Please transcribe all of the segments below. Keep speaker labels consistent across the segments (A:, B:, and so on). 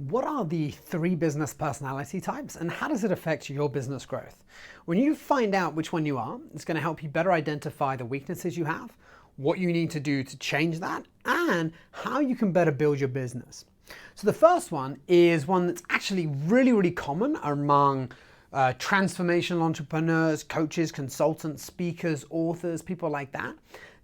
A: What are the 3 business personality types and how does it affect your business growth? When you find out which one you are, it's going to help you better identify the weaknesses you have, what you need to do to change that, and how you can better build your business. So the first one is one that's actually really common among transformational entrepreneurs, coaches, consultants, speakers, authors, people like that.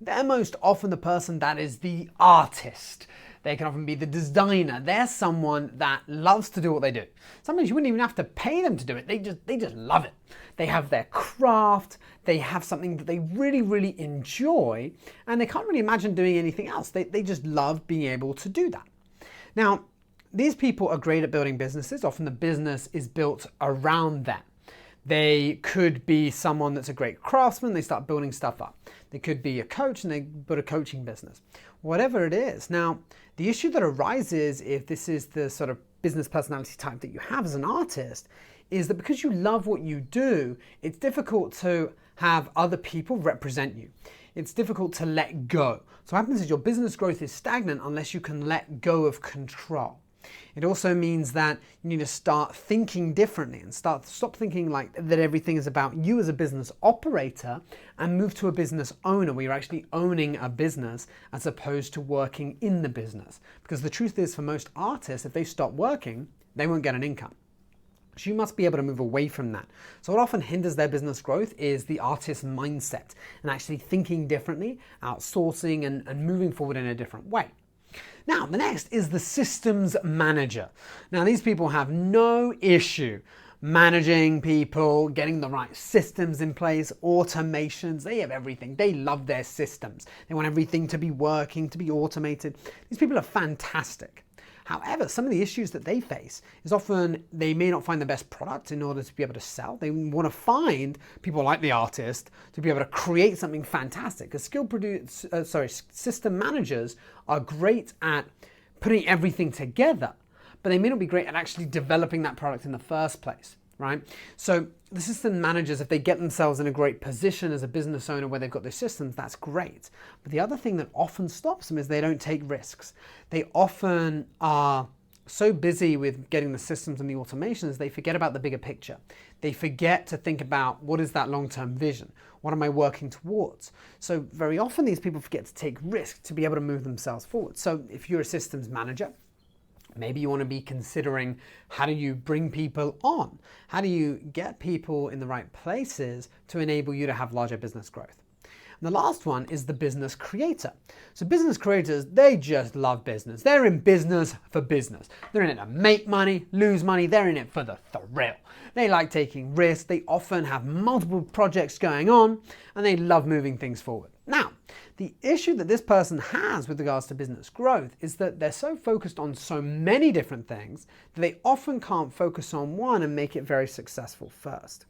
A: They're most often the person that is the artist. They can often be the designer. They're someone that loves to do what they do. Sometimes you wouldn't even have to pay them to do it. They just love it. They have their craft. They have something that they really enjoy, and they can't really imagine doing anything else. They just love being able to do that. Now, these people are great at building businesses. Often the business is built around them. They could be someone that's a great craftsman, they start building stuff up. They could be a coach and they build a coaching business. Whatever it is. Now, the issue that arises if this is the sort of business personality type that you have as an artist is that because you love what you do, it's difficult to have other people represent you. It's difficult to let go. So what happens is your business growth is stagnant unless you can let go of control. It also means that you need to start thinking differently and stop thinking like that everything is about you as a business operator and move to a business owner where you're actually owning a business as opposed to working in the business. Because the truth is, for most artists, if they stop working, they won't get an income. So you must be able to move away from that. So what often hinders their business growth is the artist's mindset and actually thinking differently, outsourcing and moving forward in a different way. Now, the next is the systems manager. Now, these people have no issue managing people, getting the right systems in place, automations. They have everything. They love their systems. They want everything to be working, to be automated. These people are fantastic. However, some of the issues that they face is often they may not find the best product in order to be able to sell. They want to find people like the artist to be able to create something fantastic. Because system managers are great at putting everything together, but they may not be great at actually developing that product in the first place, right? So the system managers, if they get themselves in a great position as a business owner where they've got their systems, that's great. But the other thing that often stops them is they don't take risks. They often are so busy with getting the systems and the automations, they forget about the bigger picture. They forget to think about what is that long-term vision? What am I working towards? So very often these people forget to take risks to be able to move themselves forward. So if you're a systems manager, maybe you want to be considering how do you bring people on? How do you get people in the right places to enable you to have larger business growth? And the last one is the business creator. So business creators, they just love business. They're in business for business. They're in it to make money, lose money. They're in it for the thrill. They like taking risks. They often have multiple projects going on and they love moving things forward. Now, the issue that this person has with regards to business growth is that they're so focused on so many different things that they often can't focus on one and make it very successful first.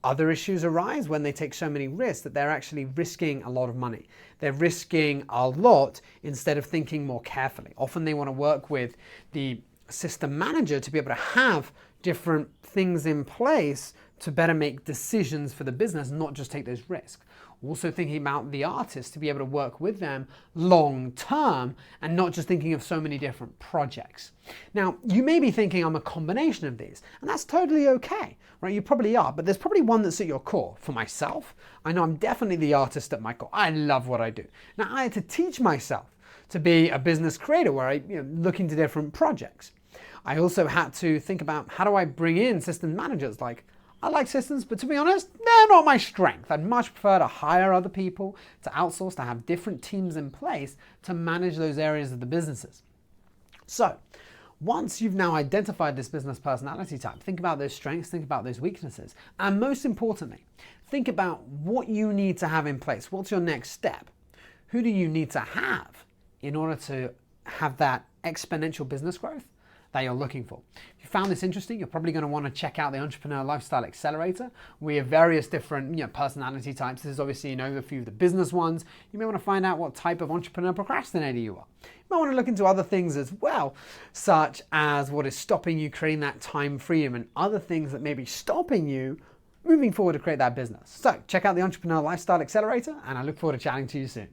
A: Other issues arise when they take so many risks that they're actually risking a lot of money. They're risking a lot instead of thinking more carefully. Often they want to work with the system manager to be able to have different things in place to better make decisions for the business, not just take those risks. Also thinking about the artist to be able to work with them long term and not just thinking of so many different projects. Now, you may be thinking I'm a combination of these, and that's totally okay, right? You probably are, but there's probably one that's at your core. For myself, I know I'm definitely the artist at my core. I love what I do. Now, I had to teach myself to be a business creator where I look into different projects. I also had to think about how do I bring in system managers. Like, I like systems, but to be honest, they're not my strength. I'd much prefer to hire other people, to outsource, to have different teams in place to manage those areas of the businesses. So, once you've now identified this business personality type, think about those strengths, think about those weaknesses, and most importantly, think about what you need to have in place. What's your next step? Who do you need to have in order to have that exponential business growth that you're looking for? If you found this interesting, you're probably going to want to check out the Entrepreneur Lifestyle Accelerator. We have various different personality types. This is obviously an overview of the business ones. You may want to find out what type of entrepreneur procrastinator you are. You might want to look into other things as well, such as what is stopping you creating that time freedom and other things that may be stopping you moving forward to create that business. So check out the Entrepreneur Lifestyle Accelerator, and I look forward to chatting to you soon.